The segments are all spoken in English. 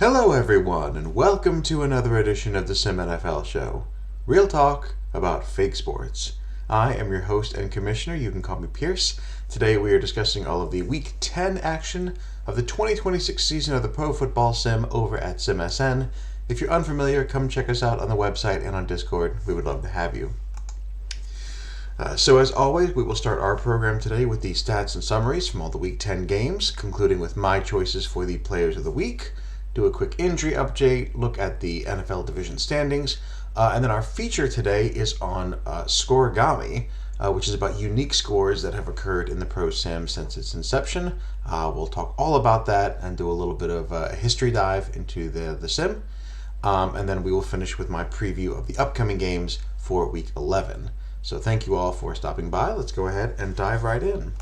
Hello, everyone, and welcome to another edition of the SimNFL show. Real talk about fake sports. I am your host and commissioner. You can call me Pierce. Today we are discussing all of the Week 10 action of the 2026 season of the Pro Football Sim over at SimSN. If you're unfamiliar, come check us out on the website and on Discord. We would love to have you. So as always, we will start our program today with the stats and summaries from all the Week 10 games, concluding with my choices for the players of the week, do a quick injury update, look at the NFL division standings, and then our feature today is on Scoregami, which is about unique scores that have occurred in the Pro Sim since its inception. We'll talk all about that and do a little bit of a history dive into the Sim, and then we will finish with my preview of the upcoming games for Week 11. So thank you all for stopping by. Let's go ahead and dive right in.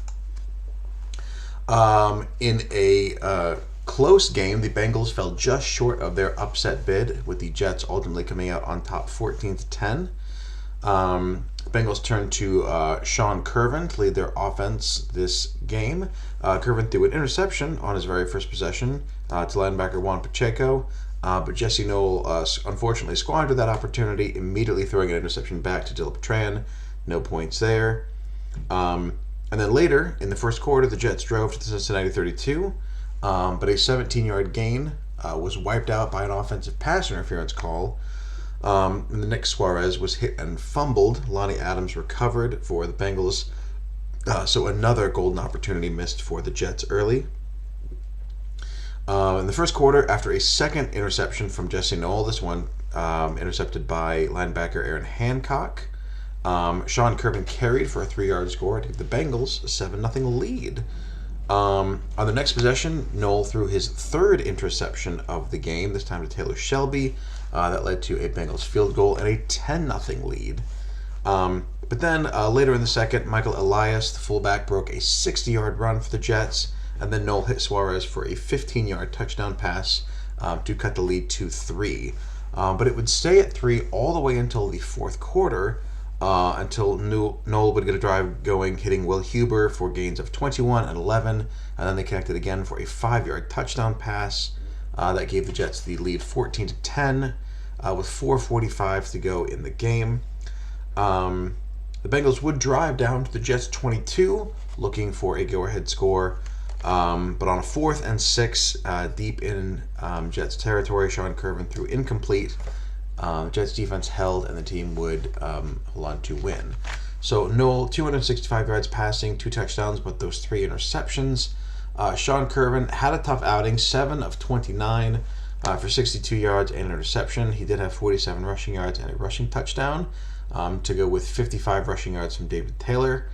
In a close game, the Bengals fell just short of their upset bid, with the Jets ultimately coming out on top 14-10. The Bengals turned to Sean Curvin to lead their offense this game. Curvin threw an interception on his very first possession to linebacker Juan Pacheco, but Jesse Knoll unfortunately squandered that opportunity, immediately throwing an interception back to Dylan Tran. No points there. And then later, in the first quarter, the Jets drove to the Cincinnati 32, but a 17-yard gain was wiped out by an offensive pass interference call. And the Nick Suarez was hit and fumbled. Lonnie Adams recovered for the Bengals. So another golden opportunity missed for the Jets early. In the first quarter, after a second interception from Jesse Knoll, this one intercepted by linebacker Aaron Hancock, Sean Curvin carried for a 3-yard score to give the Bengals a 7-0 lead. On the next possession, Knoll threw his third interception of the game, this time to Taylor Shelby. That led to a Bengals field goal and a 10-0 lead. But then later in the second, Michael Elias, the fullback, broke a 60-yard run for the Jets, and then Knoll hit Suarez for a 15-yard touchdown pass to cut the lead to 3. But it would stay at 3 all the way until the fourth quarter, until Knoll would get a drive going, hitting Will Huber for gains of 21 and 11, and then they connected again for a 5-yard touchdown pass that gave the Jets the lead 14-10 with 4:45 to go in the game. The Bengals would drive down to the Jets 22, looking for a go-ahead score. But on a 4th and 6, deep in Jets territory, Sean Curvin threw incomplete. Jets defense held, and the team would hold on to win. So Knoll, 265 yards passing, 2 touchdowns, but those 3 interceptions. Sean Curvin had a tough outing, 7 of 29 for 62 yards and an interception. He did have 47 rushing yards and a rushing touchdown to go with 55 rushing yards from David Taylor.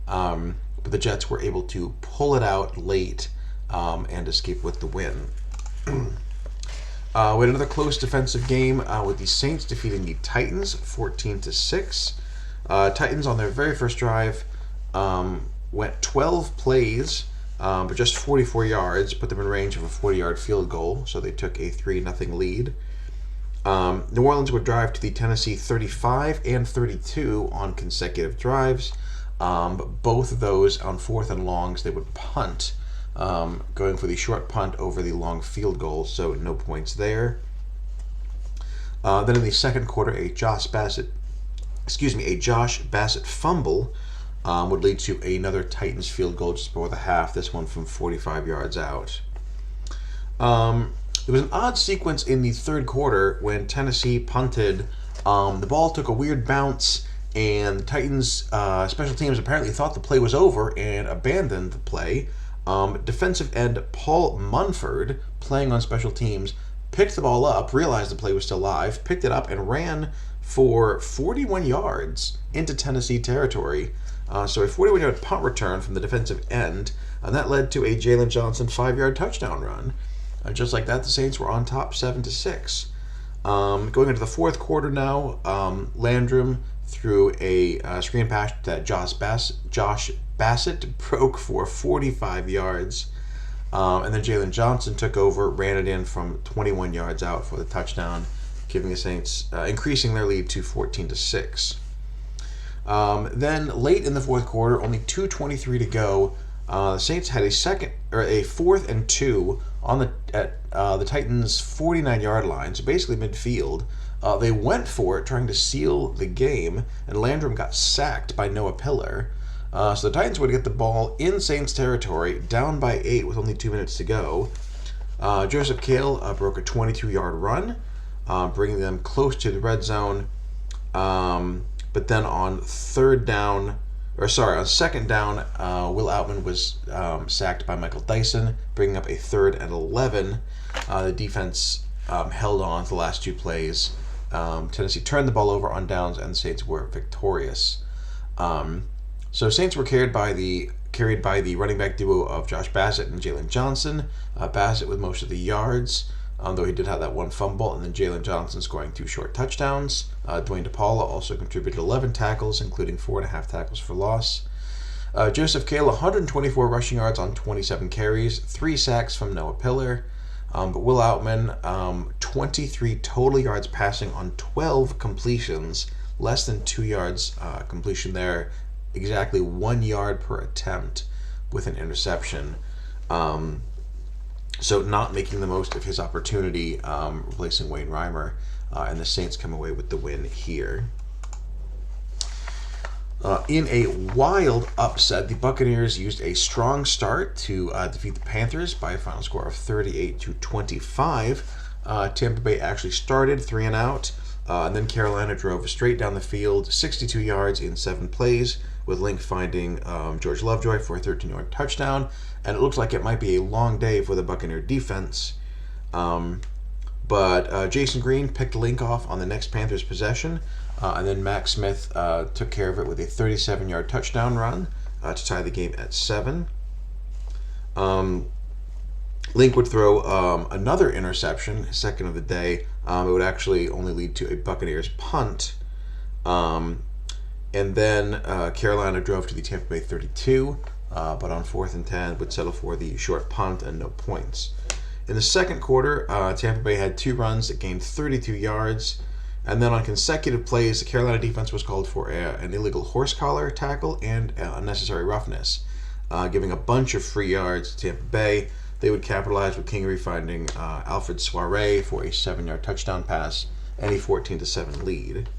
But the Jets were able to pull it out late and escape with the win. We had another close defensive game with the Saints defeating the Titans 14-6. Titans on their very first drive went 12 plays, but just 44 yards, put them in range of a 40-yard field goal, so they took a 3-0 lead. New Orleans would drive to the Tennessee 35 and 32 on consecutive drives. But both of those on 4th and longs, they would punt, going for the short punt over the long field goal, so no points there. Then in the second quarter, a Josh Bassett fumble would lead to another Titans field goal just before the half, this one from 45 yards out. There was an odd sequence in the third quarter when Tennessee punted. The ball took a weird bounce, and the Titans special teams apparently thought the play was over and abandoned the play. Defensive end Paul Munford, playing on special teams, picked the ball up, realized the play was still live, picked it up, and ran for 41 yards into Tennessee territory. So a 41-yard punt return from the defensive end, and that led to a Jalen Johnson 5-yard touchdown run. Just like that, the Saints were on top 7-6. Going into the fourth quarter now, Landrum threw a screen pass that Josh Bassett broke for 45 yards. And then Jalen Johnson took over, ran it in from 21 yards out for the touchdown, giving the Saints, increasing their lead to 14-6. Then late in the fourth quarter, only 2:23 to go, The Saints had a 4th and 2 on the Titans' 49-yard line, so basically midfield. They went for it, trying to seal the game, and Landrum got sacked by Noah Pillar. So the Titans would get the ball in Saints territory, down by 8 with only 2 minutes to go. Joseph Kale broke a 22-yard run, bringing them close to the red zone. But then on second down, Will Outman was sacked by Michael Dyson, bringing up a 3rd and 11. The defense held on to the last 2 plays. Tennessee turned the ball over on downs, and the Saints were victorious. So Saints were carried by the running back duo of Josh Bassett and Jalen Johnson. Bassett with most of the yards, though he did have that 1 fumble, and then Jalen Johnson scoring 2 short touchdowns. Dwayne DePaula also contributed 11 tackles, including 4.5 tackles for loss. Joseph Kale, 124 rushing yards on 27 carries, 3 sacks from Noah Pillar. But Will Outman, 23 total yards passing on 12 completions, less than 2 yards completion there, exactly 1 yard per attempt with an interception. So not making the most of his opportunity, replacing Wayne Reimer, and the Saints come away with the win here. In a wild upset, the Buccaneers used a strong start to defeat the Panthers by a final score of 38-25. Tampa Bay actually started 3 and out, and then Carolina drove straight down the field, 62 yards in 7 plays, with Link finding George Lovejoy for a 13-yard touchdown. And it looks like it might be a long day for the Buccaneer defense. But Jason Green picked Link off on the next Panthers possession, and then Max Smith took care of it with a 37-yard touchdown run to tie the game at 7. Link would throw another interception, second of the day. It would actually only lead to a Buccaneers punt. And then Carolina drove to the Tampa Bay 32, but on 4th and 10 would settle for the short punt and no points. In the second quarter, Tampa Bay had 2 runs that gained 32 yards. And then on consecutive plays, the Carolina defense was called for an illegal horse collar tackle and unnecessary roughness, giving a bunch of free yards to Tampa Bay. They would capitalize with Kingery finding Alfred Soiree for a 7-yard touchdown pass and a 14-7 lead.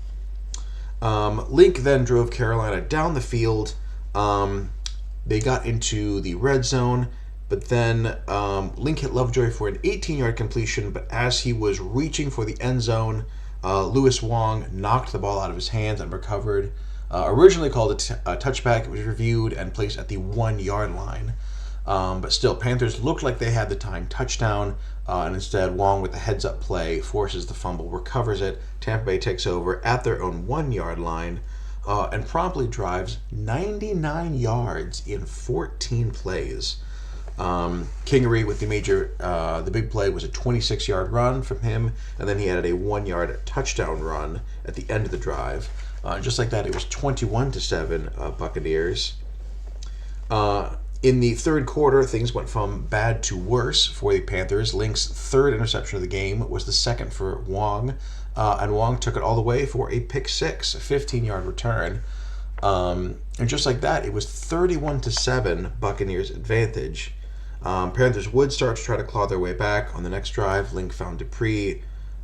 Link then drove Carolina down the field. They got into the red zone, but then Link hit Lovejoy for an 18-yard completion, but as he was reaching for the end zone, Lewis Wong knocked the ball out of his hands and recovered. Originally called a touchback, it was reviewed and placed at the 1-yard line. But still, Panthers looked like they had the time touchdown, and instead Wong with the heads-up play forces the fumble, recovers it. Tampa Bay takes over at their own 1-yard line and promptly drives 99 yards in 14 plays. Kingery with the big play was a 26-yard run from him, and then he added a 1-yard touchdown run at the end of the drive. Just like that, it was 21-7 Buccaneers. In the third quarter, things went from bad to worse for the Panthers. Link's 3rd interception of the game was the 2nd for Wong, and Wong took it all the way for a pick 6, a 15-yard return. And just like that, it was 31-7 Buccaneers advantage. Panthers would start to try to claw their way back. On the next drive, Link found Dupree.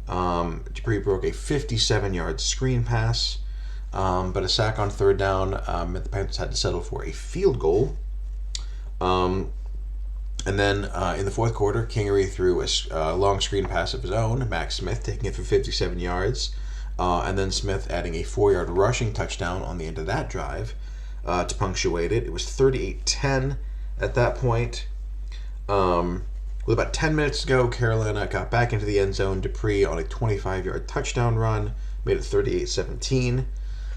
Dupree broke a 57-yard screen pass, but a sack on 3rd down meant the Panthers had to settle for a field goal. And then in the 4th quarter, Kingery threw a long screen pass of his own, Max Smith taking it for 57 yards, and then Smith adding a 4-yard rushing touchdown on the end of that drive to punctuate it. It was 38-10 at that point. With about 10 minutes to go, Carolina got back into the end zone. Dupree on a 25-yard touchdown run made it 38-17.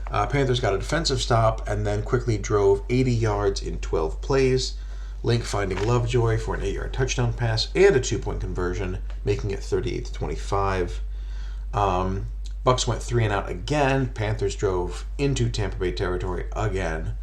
Panthers got a defensive stop and then quickly drove 80 yards in 12 plays. Link finding Lovejoy for an 8-yard touchdown pass and a 2-point conversion, making it 38-25. Bucks went 3 and out again. Panthers drove into Tampa Bay territory again,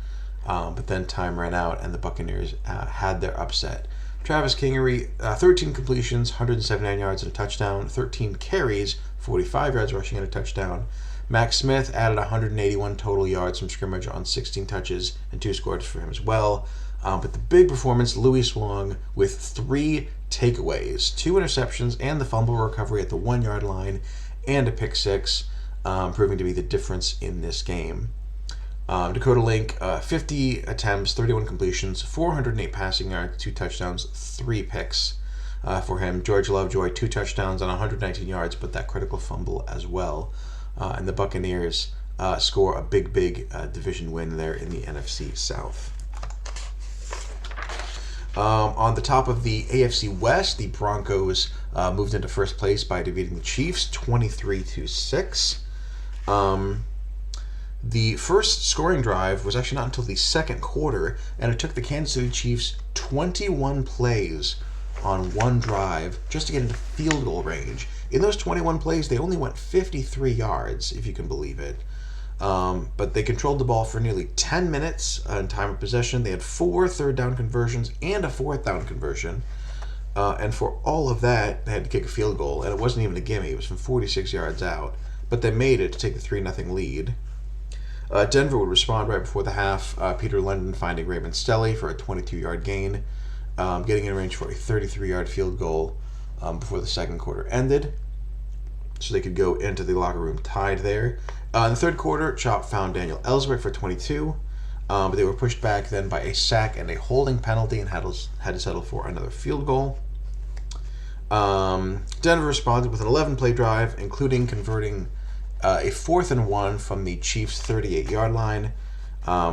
but then time ran out and the Buccaneers had their upset. Travis Kingery, 13 completions, 179 yards and a touchdown, 13 carries, 45 yards rushing and a touchdown. Max Smith added 181 total yards from scrimmage on 16 touches and 2 scores for him as well. But the big performance, Louis swung with 3 takeaways, 2 interceptions, and the fumble recovery at the 1 yard line, and a pick six, proving to be the difference in this game. Dakota Link, 50 attempts, 31 completions, 408 passing yards, 2 touchdowns, 3 picks for him. George Lovejoy, 2 touchdowns on 119 yards, but that critical fumble as well. And the Buccaneers score a big division win there in the NFC South. On the top of the AFC West, the Broncos moved into first place by defeating the Chiefs 23-6. The first scoring drive was actually not until the second quarter, and it took the Kansas City Chiefs 21 plays on one drive just to get into field goal range. In those 21 plays, they only went 53 yards, if you can believe it. But they controlled the ball for nearly 10 minutes in time of possession. They had 4 third-down conversions and a fourth-down conversion. And for all of that, they had to kick a field goal, and it wasn't even a gimme. It was from 46 yards out. But they made it to take the 3-0 lead. Denver would respond right before the half. Peter London finding Raymond Stelly for a 22-yard gain, getting in range for a 33-yard field goal before the second quarter ended, so they could go into the locker room tied there. In the third quarter, Chop found Daniel Ellswick for 22, but they were pushed back then by a sack and a holding penalty and had to settle for another field goal. Denver responded with an 11-play drive, including converting a 4th and 1 from the Chiefs' 38-yard line.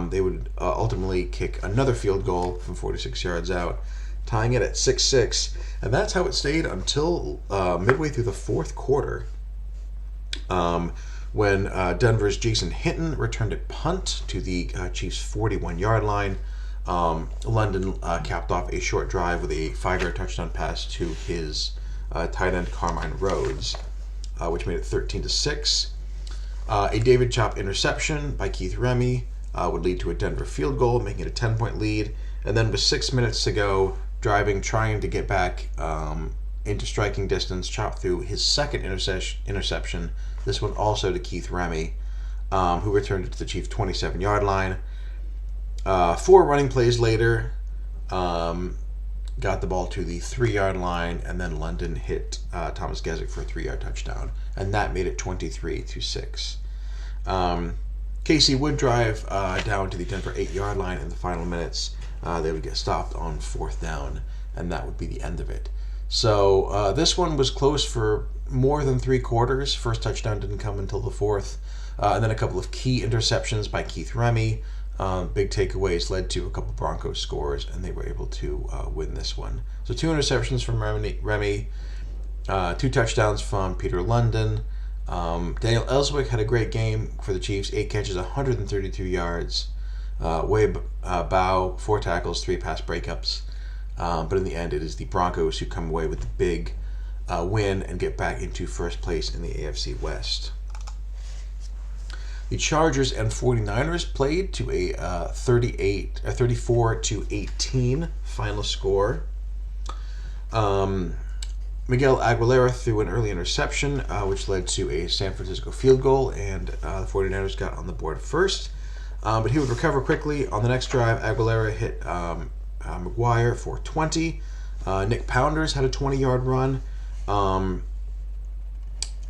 They would ultimately kick another field goal from 46 yards out, tying it at 6-6. And that's how it stayed until midway through the fourth quarter, when Denver's Jason Hinton returned a punt to the Chiefs' 41-yard line. London capped off a short drive with a 5-yard touchdown pass to his tight end Carmine Rhodes, which made it 13-6. A David Chop interception by Keith Remy would lead to a Denver field goal, making it a 10-point lead. And then with 6 minutes to go, driving, trying to get back into striking distance, Chop threw his second interception, this one also to Keith Remy, who returned it to the Chiefs' 27-yard line. 4 running plays later, got the ball to the 3-yard line, and then London hit Thomas Gesick for a 3-yard touchdown, and that made it 23-6. KC would drive down to the Denver 8-yard line in the final minutes. They would get stopped on 4th down, and that would be the end of it. So this one was close for more than 3 quarters. First touchdown didn't come until the 4th, and then a couple of key interceptions by Keith Remy. Big takeaways led to a couple Broncos scores, and they were able to win this one. So 2 interceptions from Remy, 2 touchdowns from Peter London. Daniel Ellswick had a great game for the Chiefs, 8 catches, 132 yards, bow, 4 tackles, 3 pass breakups. But in the end, it is the Broncos who come away with the big win and get back into first place in the AFC West. The Chargers and 49ers played to a 34-18 final score. Miguel Aguilera threw an early interception, which led to a San Francisco field goal, and the 49ers got on the board first. But he would recover quickly. On the next drive, Aguilera hit McGuire for 20. Nick Pounders had a 20-yard run.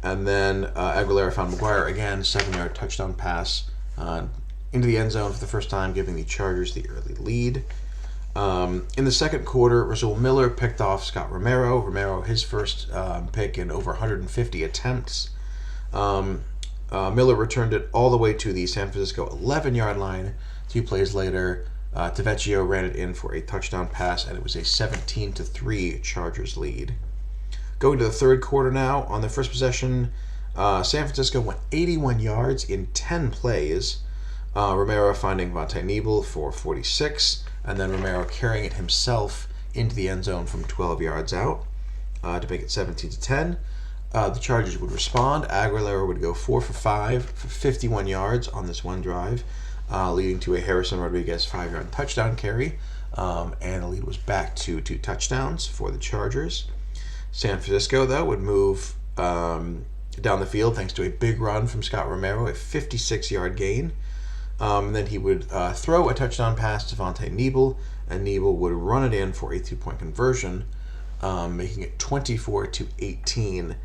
And then Aguilera found McGuire again, 7-yard touchdown pass into the end zone for the first time, giving the Chargers the early lead. In the second quarter, Rasul Miller picked off Scott Romero. Romero, his first pick in over 150 attempts. Miller returned it all the way to the San Francisco 11-yard line. 2 plays later, Tavecchio ran it in for a touchdown pass, and it was a 17-3 Chargers lead. Going to the third quarter now, on the first possession, San Francisco went 81 yards in 10 plays. Romero finding Vontae Nebel for 46, and then Romero carrying it himself into the end zone from 12 yards out to make it 17-10. The Chargers would respond. Aguilera would go 4 for 5 for 51 yards on this one drive, leading to a Harrison Rodriguez 5-yard touchdown carry, and the lead was back to 2 touchdowns for the Chargers. San Francisco, though, would move down the field thanks to a big run from Scott Romero, a 56-yard gain. And then he would throw a touchdown pass to Vontae Nebel, and Nebel would run it in for a 2-point conversion, making it 24-18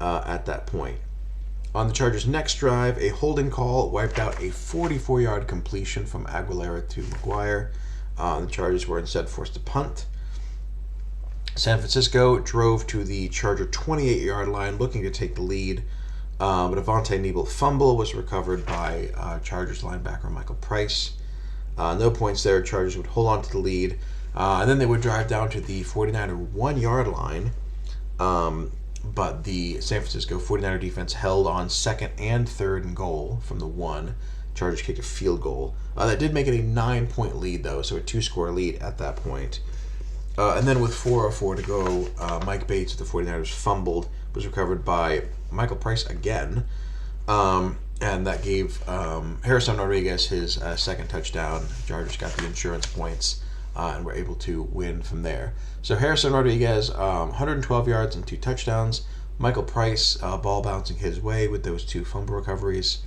at that point. On the Chargers' next drive, a holding call wiped out a 44-yard completion from Aguilera to McGuire. The Chargers were instead forced to punt. San Francisco drove to the Charger 28-yard line looking to take the lead, but a Vontae Nebel fumble was recovered by Chargers linebacker Michael Price. No points there. Chargers would hold on to the lead, and then they would drive down to the 49er 1-yard line, but the San Francisco 49er defense held on 2nd and 3rd and goal from the 1. Chargers kicked a field goal. That did make it a 9-point lead, though, so a 2-score lead at that point. And then with 4:04 to go, Mike Bates of the 49ers fumbled, was recovered by Michael Price again, and that gave Harrison Rodriguez his second touchdown. Chargers got the insurance points and were able to win from there. So Harrison Rodriguez, 112 yards and 2 touchdowns. Michael Price, ball bouncing his way with those 2 fumble recoveries.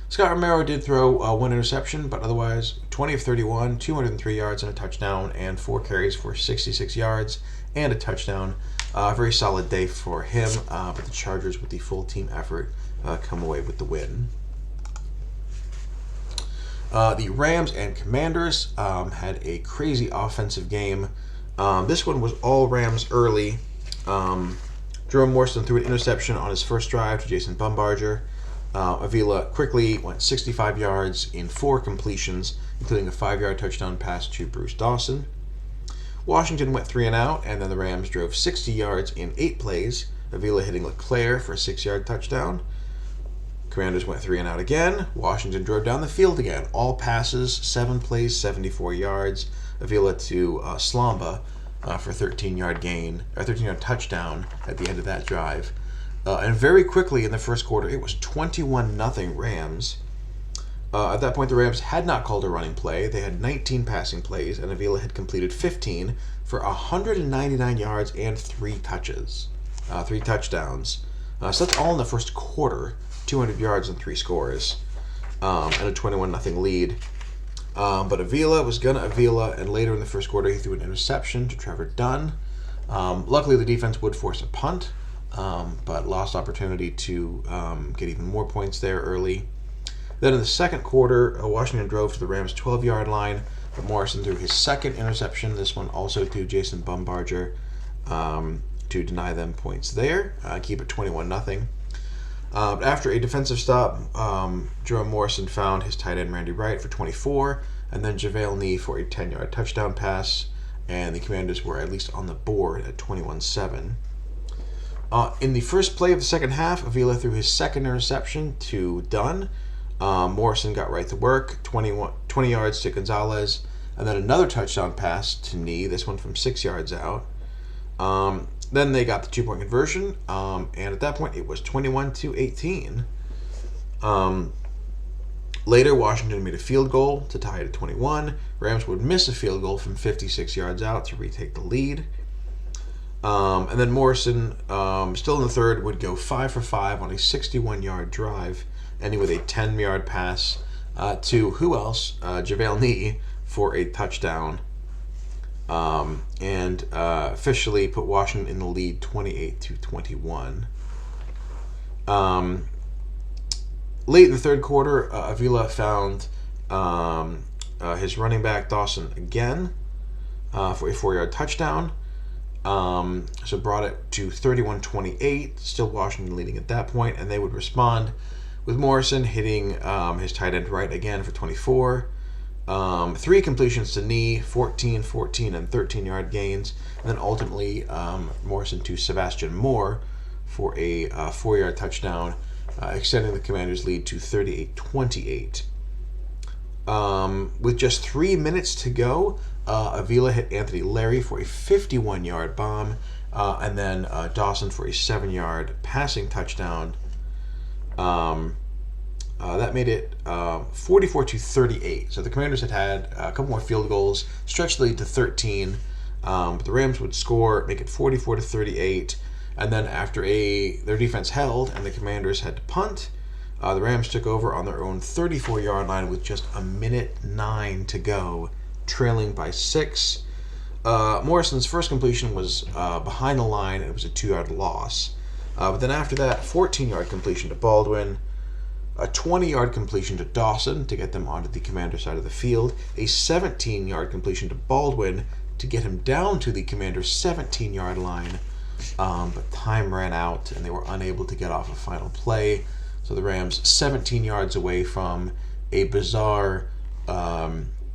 Scott Romero did throw 1 interception, but otherwise 20 of 31, 203 yards and a touchdown, and 4 carries for 66 yards and a touchdown. Very solid day for him, but the Chargers, with the full team effort, come away with the win. The Rams and Commanders had a crazy offensive game. This one was all Rams early. Jerome Morrison threw an interception on his first drive to Jason Bumbarger. Avila quickly went 65 yards in 4 completions, including a 5-yard touchdown pass to Bruce Dawson. Washington went 3 and out, and then the Rams drove 60 yards in 8 plays, Avila hitting LeClaire for a 6-yard touchdown. Commanders went 3 and out again. Washington drove down the field again. All passes, 7 plays, 74 yards. Avila to Slamba for a 13-yard gain, a 13-yard touchdown at the end of that drive. And very quickly in the first quarter, it was 21-0 Rams. At that point, the Rams had not called a running play. They had 19 passing plays, and Avila had completed 15 for 199 yards and 3 touches, 3 touchdowns. So that's all in the first quarter, 200 yards and 3 scores, and a 21-0 lead. But Avila was going to Avila, and later in the first quarter, he threw an interception to Trevor Dunn. Luckily, the defense would force a punt, but lost opportunity to get even more points there early. Then in the second quarter, Washington drove to the Rams' 12-yard line, but Morrison threw his second interception, this one also to Jason Bumbarger, to deny them points there, keep it 21-0. After a defensive stop, Jerome Morrison found his tight end Randy Wright for 24, and then JaVale Nee for a 10-yard touchdown pass, and the Commanders were at least on the board at 21-7. In the first play of the second half, Avila threw his second interception to Dunn. Morrison got right to work, 20 yards to Gonzalez, and then another touchdown pass to Nee, this one from 6 yards out. Then they got the 2-point conversion, and at that point it was 21-18. Later, Washington made a field goal to tie it at 21. Rams would miss a field goal from 56 yards out to retake the lead. And then Morrison, still in the third, would go 5 for 5 on a 61-yard drive, ending with a 10-yard pass to who else? JaVale Nee for a touchdown, and officially put Washington in the lead 28-21. Late in the third quarter, Avila found his running back Dawson again for a 4-yard touchdown. So brought it to 31-28, still Washington leading at that point, and they would respond with Morrison hitting his tight end Wright again for 24. 3 completions to Nee, 14, 14, and 13-yard gains, and then ultimately Morrison to Sebastian Moore for a 4-yard touchdown, extending the Commanders' lead to 38-28. With just 3 minutes to go, Avila hit Anthony Larry for a 51-yard bomb, and then Dawson for a 7-yard passing touchdown. That made it 44-38. So the Commanders had a couple more field goals, stretched the lead to 13, but the Rams would score, make it 44-38, and then after their defense held and the Commanders had to punt, The Rams took over on their own 34-yard line with just a minute 9 to go, trailing by 6. Morrison's first completion was behind the line, and it was a 2-yard loss. But then after that, 14-yard completion to Baldwin, a 20-yard completion to Dawson to get them onto the Commander side of the field, a 17-yard completion to Baldwin to get him down to the Commander's 17-yard line. But time ran out, and they were unable to get off a final play. So the Rams 17 yards away from a bizarre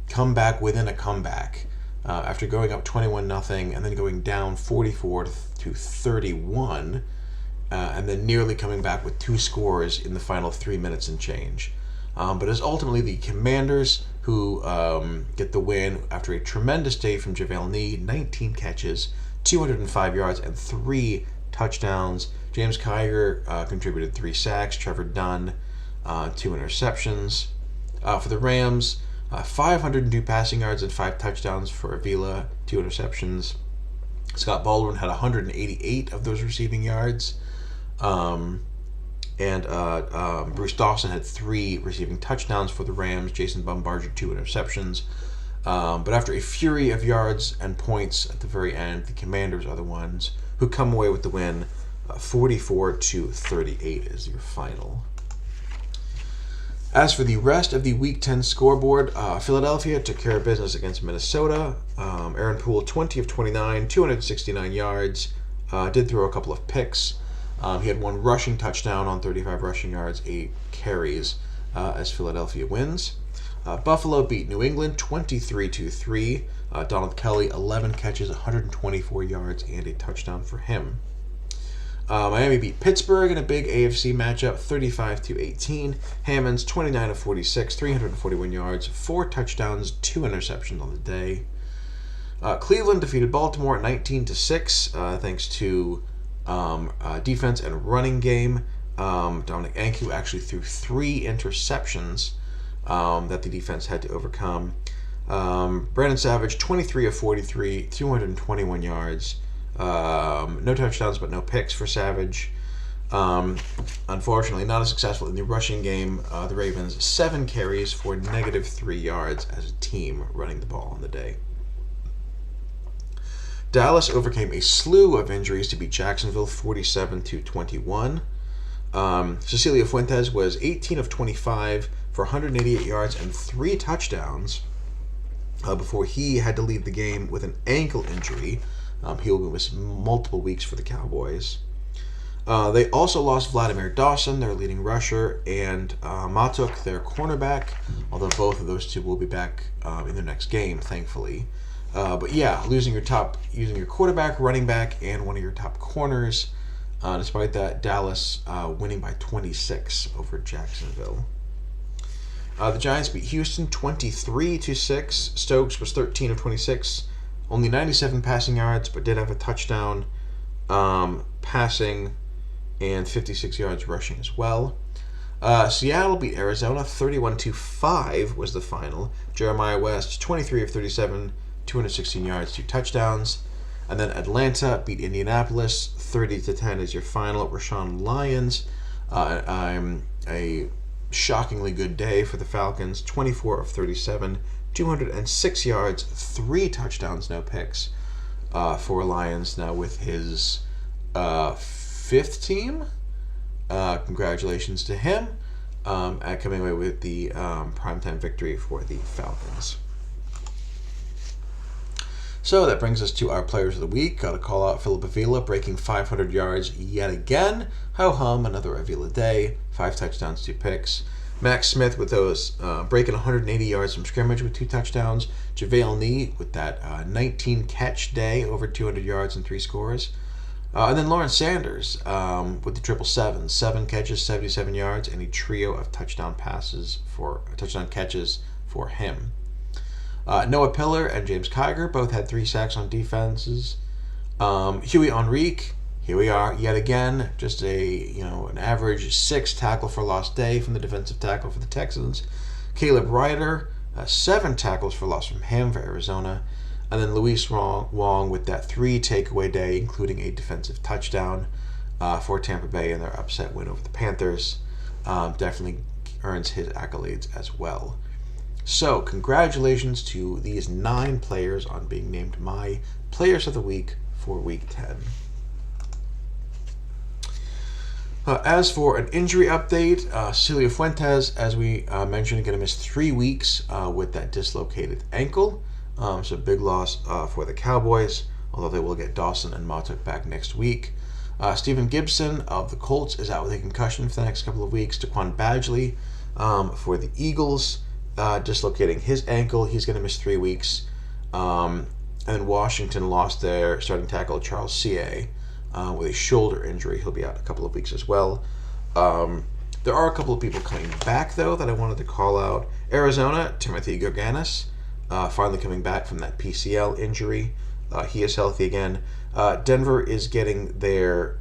comeback within a comeback. After going up 21-0 and then going down 44 to 31, and then nearly coming back with 2 scores in the final 3 minutes and change. But it's ultimately the Commanders who get the win after a tremendous day from JaVale Knee, 19 catches, 205 yards, and 3 touchdowns. James Kiger contributed 3 sacks. Trevor Dunn, 2 interceptions. For the Rams, 502 passing yards and 5 touchdowns for Avila, 2 interceptions. Scott Baldwin had 188 of those receiving yards. And Bruce Dawson had 3 receiving touchdowns for the Rams. Jason Bumbarger, 2 interceptions. But after a fury of yards and points at the very end, the Commanders are the ones who come away with the win. 44 to 38 is your final. As for the rest of the Week 10 scoreboard, Philadelphia took care of business against Minnesota. Aaron Poole, 20 of 29, 269 yards. Did throw a couple of picks. He had 1 rushing touchdown on 35 rushing yards, 8 carries as Philadelphia wins. Buffalo beat New England 23-3. Donald Kelly, 11 catches, 124 yards, and a touchdown for him. Miami beat Pittsburgh in a big AFC matchup, 35-18. Hammonds, 29 of 46, 341 yards, 4 touchdowns, 2 interceptions on the day. Cleveland defeated Baltimore 19-6, thanks to defense and running game. Dominic Anku actually threw 3 interceptions that the defense had to overcome. Brandon Savage, 23 of 43, 221 yards. No touchdowns, but no picks for Savage. Unfortunately, not as successful in the rushing game. The Ravens, 7 carries for -3 yards as a team running the ball on the day. Dallas overcame a slew of injuries to beat Jacksonville 47-21. Cecilia Fuentes was 18 of 25 for 188 yards and 3 touchdowns before he had to leave the game with an ankle injury. He'll miss multiple weeks for the Cowboys. They also lost Vladimir Dawson, their leading rusher, and Matuk, their cornerback, although both of those two will be back in their next game, thankfully. But yeah, using your quarterback, running back, and one of your top corners. Despite that, Dallas winning by 26 over Jacksonville. The Giants beat Houston 23-6. Stokes was 13 of 26. Only 97 passing yards, but did have a touchdown passing and 56 yards rushing as well. Seattle beat Arizona 31-5 was the final. Jeremiah West, 23 of 37, 216 yards, 2 touchdowns. And then Atlanta beat Indianapolis 30-10 is your final. Rashawn Lyons, a shockingly good day for the Falcons, 24 of 37, 206 yards, 3 touchdowns, no picks for Lyons now with his 5th team. Congratulations to him at coming away with the primetime victory for the Falcons. So that brings us to our players of the week. Got to call out Philip Avila, breaking 500 yards yet again. Ho-hum, another Avila day. 5 touchdowns, 2 picks. Max Smith with those breaking 180 yards from scrimmage with 2 touchdowns. JaVale Knee with that 19-catch day, over 200 yards and 3 scores. And then Lawrence Sanders with the 777, 7 catches, 77 yards, and a trio of touchdown catches for him. Noah Pillar and James Kiger both had 3 sacks on defenses. Huey Enrique, here we are yet again, just an average 6 tackle for loss day from the defensive tackle for the Texans. Caleb Ryder, 7 tackles for loss from him for Arizona. And then Luis Wong with that 3 takeaway day, including a defensive touchdown for Tampa Bay in their upset win over the Panthers. definitely earns his accolades as well. So, congratulations to these 9 players on being named my Players of the Week for Week 10. As for an injury update, Cecilio Fuentes, as we mentioned, going to miss 3 weeks with that dislocated ankle. So big loss for the Cowboys, although they will get Dawson and Matuk back next week. Stephen Gibson of the Colts is out with a concussion for the next couple of weeks. Daquan Badgley for the Eagles, dislocating his ankle. He's going to miss 3 weeks. And then Washington lost their starting tackle, Charles C.A., with a shoulder injury. He'll be out a couple of weeks as well. There are a couple of people coming back, though, that I wanted to call out. Arizona, Timothy Goganis, finally coming back from that PCL injury. He is healthy again. Denver is getting their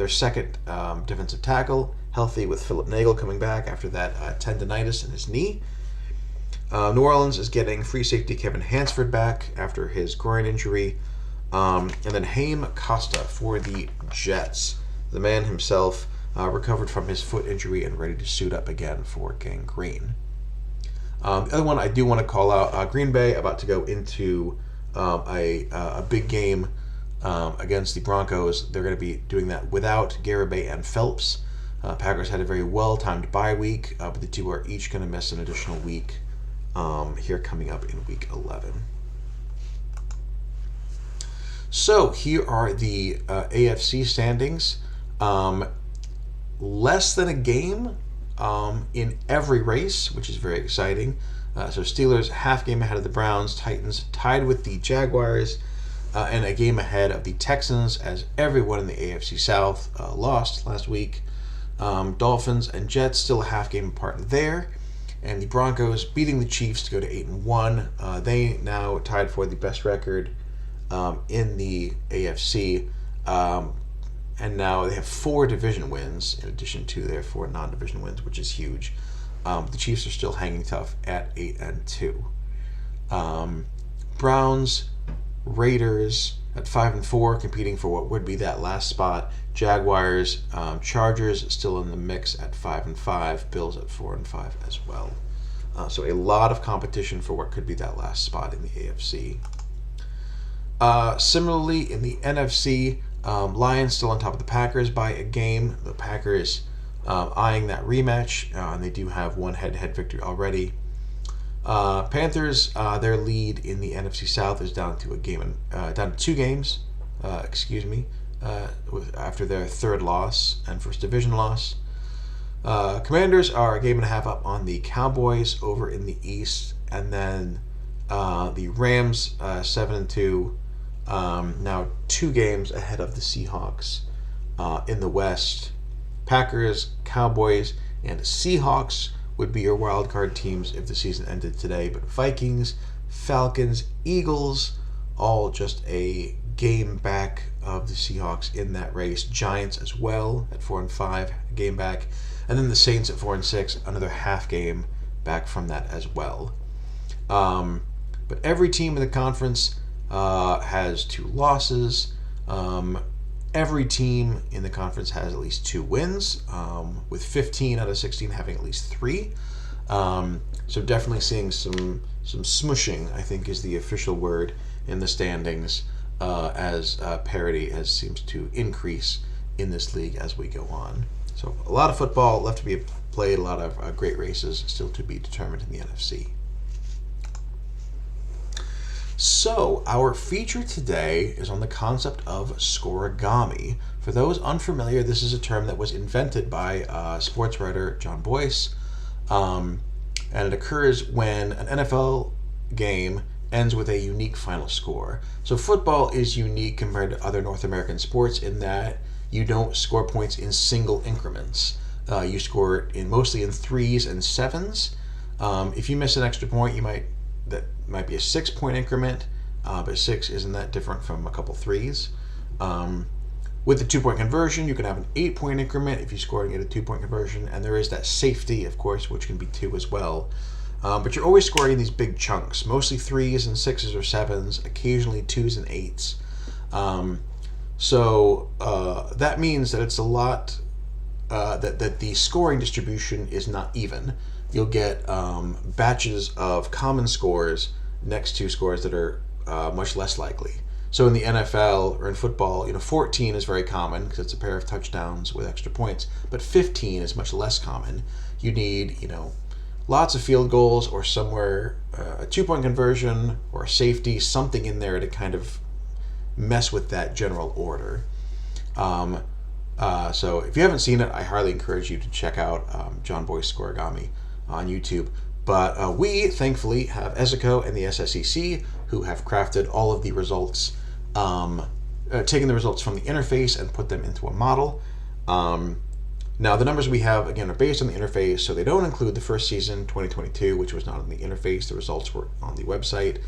second defensive tackle healthy, with Philip Nagel coming back after that tendonitis in his knee. New Orleans is getting free safety Kevin Hansford back after his groin injury. And then Haim Costa for the Jets. The man himself recovered from his foot injury and ready to suit up again for gangrene. The other one I do want to call out, Green Bay about to go into a big game against the Broncos. They're going to be doing that without Garibay and Phelps. Packers had a very well-timed bye week, but the two are each going to miss an additional week here coming up in Week 11. So here are the AFC standings. Less than a game in every race, which is very exciting. So Steelers half game ahead of the Browns, Titans tied with the Jaguars, and a game ahead of the Texans, as everyone in the AFC South lost last week. Dolphins and Jets still a half game apart there, and the Broncos beating the Chiefs to go to 8-1. They now tied for the best record in the AFC, and now they have 4 division wins in addition to their 4 non-division wins, which is huge. The Chiefs are still hanging tough at 8-2. Browns, Raiders at 5-4, competing for what would be that last spot. Jaguars, Chargers still in the mix at 5-5. Bills at 4-5 as well. So a lot of competition for what could be that last spot in the AFC. Similarly, in the NFC, Lions still on top of the Packers by a game. The Packers eyeing that rematch, and they do have one head-to-head victory already. Panthers, their lead in the NFC South is down to down to 2 games. After their third loss and first division loss. Commanders are a game and a half up on the Cowboys over in the East, and then the Rams 7-2. Now 2 games ahead of the Seahawks in the West. Packers, Cowboys, and Seahawks would be your wild card teams if the season ended today. But Vikings, Falcons, Eagles, all just a game back of the Seahawks in that race. Giants as well at 4-5, a game back. And then the Saints at 4-6, another half game back from that as well. But every team in the conference has 2 losses. Every team in the conference has at least 2 wins, with 15 out of 16 having at least 3. So definitely seeing some smushing, I think, is the official word in the standings, as parity seems to increase in this league as we go on. So a lot of football left to be played, a lot of great races still to be determined in the NFC. So, our feature today is on the concept of scorigami. For those unfamiliar, this is a term that was invented by sports writer John Boyce, and it occurs when an NFL game ends with a unique final score. So football is unique compared to other North American sports in that you don't score points in single increments. You score mostly in 3s and 7s. If you miss an extra point, that might be a 6-point increment, but 6 isn't that different from a couple 3s. With the 2-point conversion, you can have an 8-point increment if you score and get a 2-point conversion, and there is that safety, of course, which can be 2 as well. But you're always scoring in these big chunks, mostly 3s and 6s or 7s, occasionally 2s and 8s. So that means that it's a lot that the scoring distribution is not even. You'll get batches of common scores next to scores that are much less likely. So in the NFL or in football, 14 is very common because it's a pair of touchdowns with extra points, but 15 is much less common. You need, lots of field goals or somewhere a 2-point conversion or a safety, something in there to kind of mess with that general order. So if you haven't seen it, I highly encourage you to check out John Boyce Scoregami on YouTube. But we, thankfully, have Ezico and the SSEC who have crafted all of the results, taken the results from the interface and put them into a model. Now, the numbers we have, again, are based on the interface, so they don't include the first season, 2022, which was not on the interface. The results were on the website.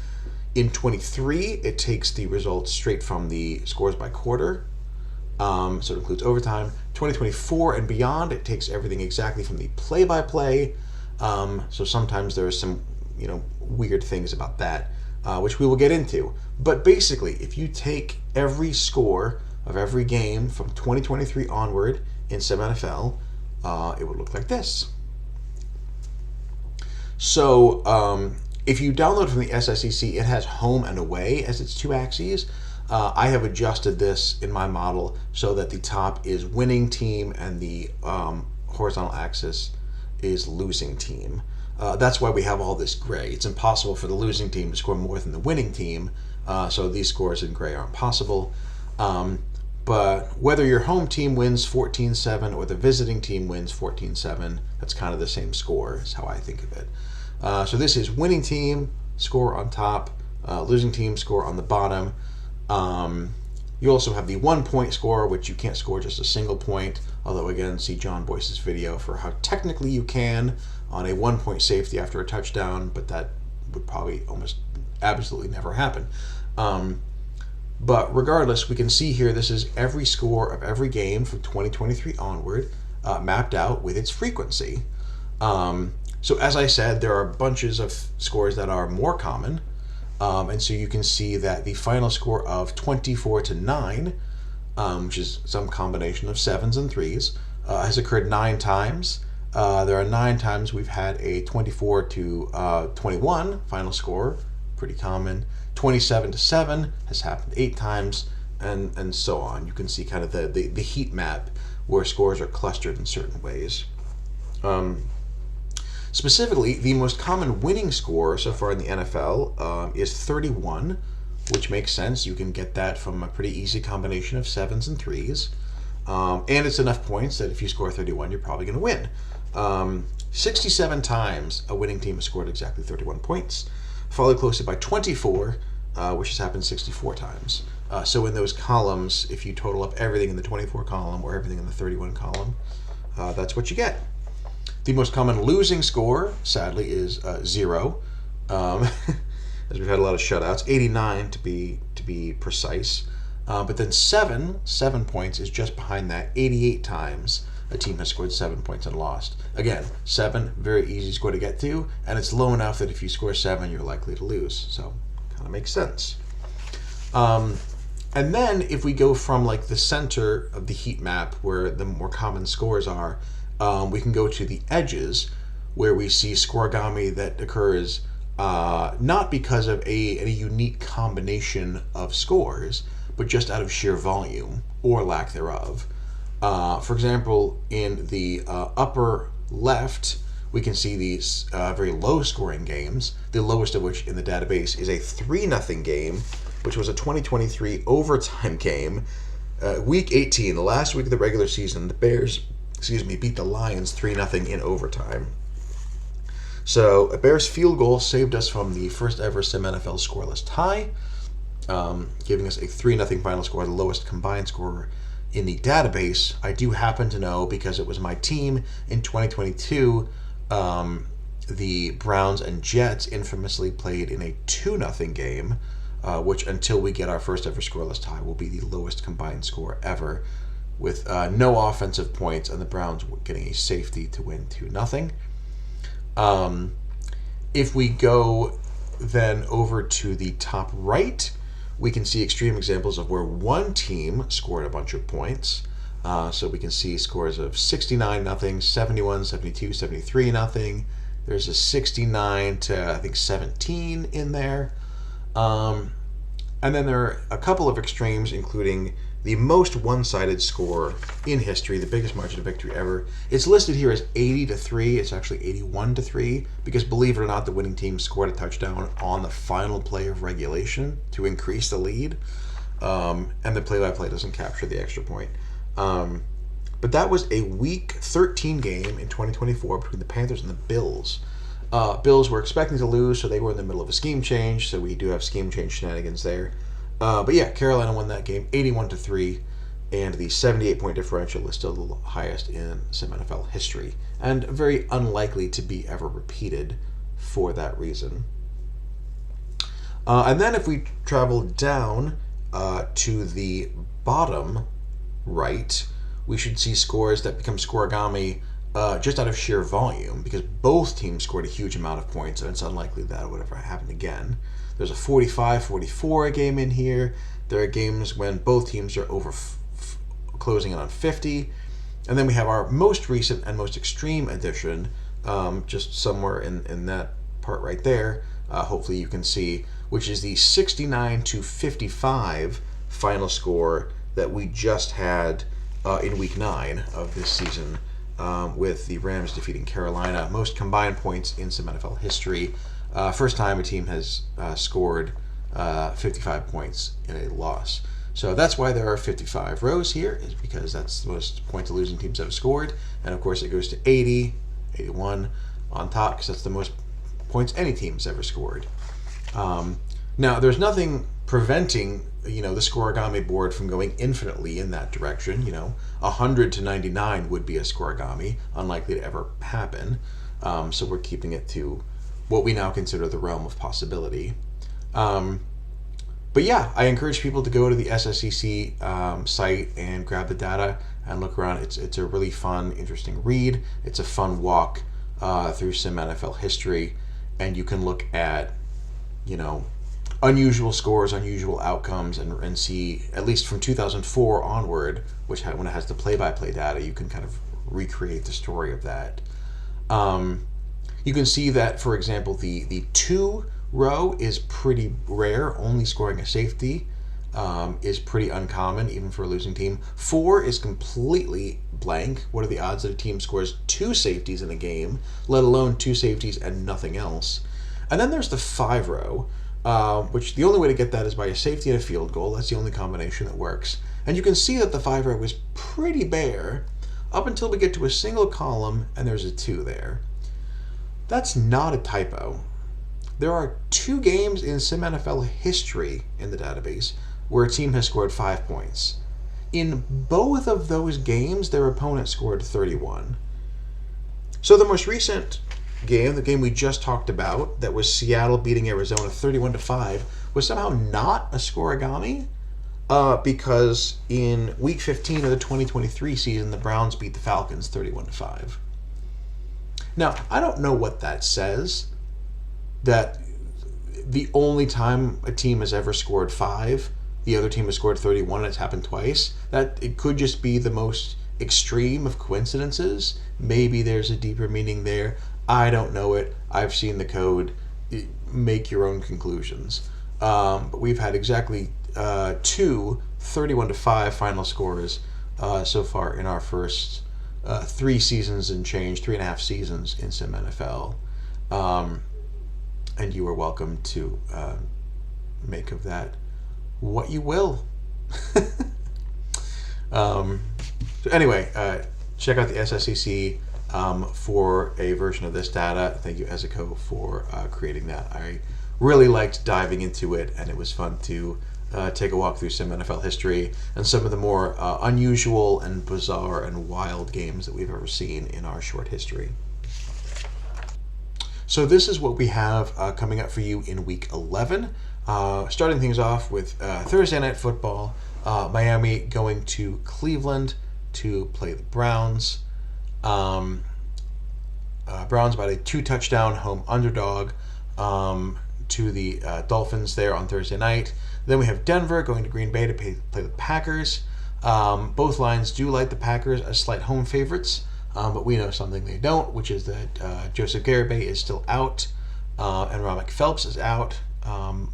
In 23, it takes the results straight from the scores by quarter, so it includes overtime. 2024 and beyond, it takes everything exactly from the play-by-play. So sometimes there are some, weird things about that, which we will get into. But basically, if you take every score of every game from 2023 onward in SimNFL, it would look like this. So if you download from the SSEC, it has home and away as its two axes. I have adjusted this in my model so that the top is winning team and the horizontal axis is losing team. That's why we have all this gray. It's impossible for the losing team to score more than the winning team, so these scores in gray aren't possible. But whether your home team wins 14-7 or the visiting team wins 14-7, that's kind of the same score is how I think of it. So this is winning team, score on top, losing team, score on the bottom. You also have the 1-point score, which you can't score just a single point, although again, see John Boyce's video for how technically you can on a 1-point safety after a touchdown, but that would probably almost absolutely never happen. But regardless, we can see here this is every score of every game from 2023 onward, mapped out with its frequency. So as I said, there are bunches of scores that are more common. And so you can see that the final score of 24-9, which is some combination of 7s and 3s, has occurred 9 times. There are 9 times we've had a 24-21 final score, pretty common. 27-7 has happened 8 times, and so on. You can see kind of the heat map where scores are clustered in certain ways. Specifically, the most common winning score so far in the NFL is 31, which makes sense. You can get that from a pretty easy combination of 7s and 3s. And it's enough points that if you score 31, you're probably going to win. 67 times a winning team has scored exactly 31 points, followed closely by 24, which has happened 64 times. So in those columns, if you total up everything in the 24 column or everything in the 31 column, that's what you get. The most common losing score, sadly, is 0, as we've had a lot of shutouts. 89 to be precise. But then 7 points is just behind that. 88 times a team has scored 7 points and lost. Again, 7, very easy score to get to, and it's low enough that if you score 7, you're likely to lose. So, kind of makes sense. And then if we go from like the center of the heat map, where the more common scores are, we can go to the edges, where we see scoregami that occurs not because of a unique combination of scores, but just out of sheer volume or lack thereof. For example, in the upper left, we can see these very low-scoring games, the lowest of which in the database is a 3-0 game, which was a 2023 overtime game. Week 18, the last week of the regular season, the Bears beat the Lions 3-0 in overtime. So a Bears field goal saved us from the first ever SimNFL scoreless tie, giving us a 3-0 final score, the lowest combined score in the database. I do happen to know, because it was my team in 2022, the Browns and Jets infamously played in a 2-0 game, which until we get our first ever scoreless tie will be the lowest combined score ever, with no offensive points and the Browns getting a safety to win 2-0. If we go then over to the top right, we can see extreme examples of where one team scored a bunch of points. So we can see scores of 69-0, 71, 72, 73-0. There's a 69 to, I think, 17 in there. And then there are a couple of extremes, including the most one-sided score in history, the biggest margin of victory ever. It's listed here as 80-3. It's actually 81-3 because, believe it or not, the winning team scored a touchdown on the final play of regulation to increase the lead, and the play-by-play doesn't capture the extra point. But that was a Week 13 game in 2024 between the Panthers and the Bills. Bills were expecting to lose, so they were in the middle of a scheme change, so we do have scheme change shenanigans there. But yeah, Carolina won that game 81-3, and the 78-point differential is still the highest in SimNFL history, and very unlikely to be ever repeated for that reason. And then if we travel down to the bottom right, we should see scores that become scoregami just out of sheer volume, because both teams scored a huge amount of points, and it's unlikely that would ever happen again. There's a 45-44 game in here. There are games when both teams are closing in on 50. And then we have our most recent and most extreme edition, just somewhere in that part right there, hopefully you can see, which is the 69-55 final score that we just had in Week 9 of this season, with the Rams defeating Carolina. Most combined points in SimNFL history. First time a team has scored 55 points in a loss. So that's why there are 55 rows here, is because that's the most points the losing teams have scored. And of course it goes to 80, 81 on top, because that's the most points any team's ever scored. Now, there's nothing preventing the scoregami board from going infinitely in that direction. 100-99 would be a scoregami, unlikely to ever happen. So we're keeping it to what we now consider the realm of possibility. But yeah, I encourage people to go to the SSCC site and grab the data and look around. It's a really fun, interesting read. It's a fun walk through SimNFL history, and you can look at unusual scores, unusual outcomes, and see, at least from 2004 onward, when it has the play-by-play data, you can kind of recreate the story of that. You can see that, for example, the 2 row is pretty rare. Only scoring a safety is pretty uncommon, even for a losing team. 4 is completely blank. What are the odds that a team scores 2 safeties in a game, let alone 2 safeties and nothing else? And then there's the 5 row, which the only way to get that is by a safety and a field goal. That's the only combination that works. And you can see that the 5 row is pretty bare up until we get to a single column and there's a 2 there. That's not a typo. There are 2 games in SimNFL history in the database where a team has scored 5 points. In both of those games, their opponent scored 31. So the most recent game, the game we just talked about, that was Seattle beating Arizona 31-5, was somehow not a scoregami, because in Week 15 of the 2023 season, the Browns beat the Falcons 31-5. Now, I don't know what that says, that the only time a team has ever scored 5, the other team has scored 31, and it's happened twice. That it could just be the most extreme of coincidences. Maybe there's a deeper meaning there. I don't know it. I've seen the code. Make your own conclusions. But we've had exactly 2 31-5 final scores so far in our first 3 seasons and change, 3.5 seasons in SimNFL. And you are welcome to make of that what you will. So anyway, check out the SSCC for a version of this data. Thank you, Ezeco, for creating that. I really liked diving into it, and it was fun to take a walk through SimNFL history and some of the more unusual and bizarre and wild games that we've ever seen in our short history. So this is what we have coming up for you in Week 11. Starting things off with Thursday Night Football, Miami going to Cleveland to play the Browns. Browns about a 2-touchdown home underdog to the Dolphins there on Thursday night. Then we have Denver going to Green Bay to play the Packers. Both lines do like the Packers as slight home favorites, but we know something they don't, which is that Joseph Garibay is still out, and Ramek Phelps is out.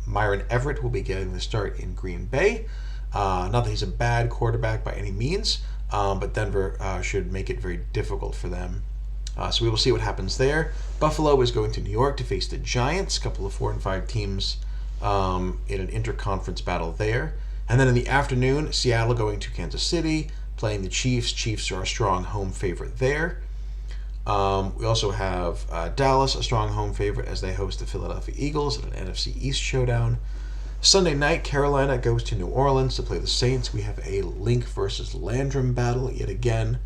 Myron Everett will be getting the start in Green Bay. Not that he's a bad quarterback by any means, but Denver should make it very difficult for them. So we will see what happens there. Buffalo is going to New York to face the Giants, a couple of 4 and 5 teams in an interconference battle there. And then in the afternoon, Seattle going to Kansas City, playing the Chiefs. Chiefs are a strong home favorite there. We also have Dallas, a strong home favorite, as they host the Philadelphia Eagles in an NFC East showdown. Sunday night, Carolina goes to New Orleans to play the Saints. We have a Link versus Landrum battle yet again.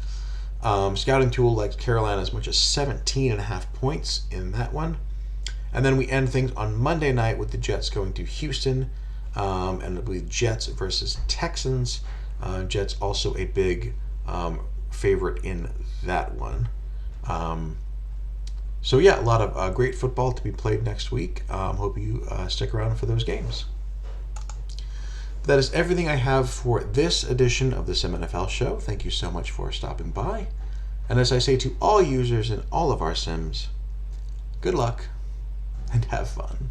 Scouting Tool likes Carolina as much as 17.5 points in that one. And then we end things on Monday night with the Jets going to Houston, and I believe Jets versus Texans. Jets also a big favorite in that one. So yeah, a lot of great football to be played next week. Hope you stick around for those games. That is everything I have for this edition of the SimNFL show. Thank you so much for stopping by. And as I say to all users in all of our sims, good luck and have fun.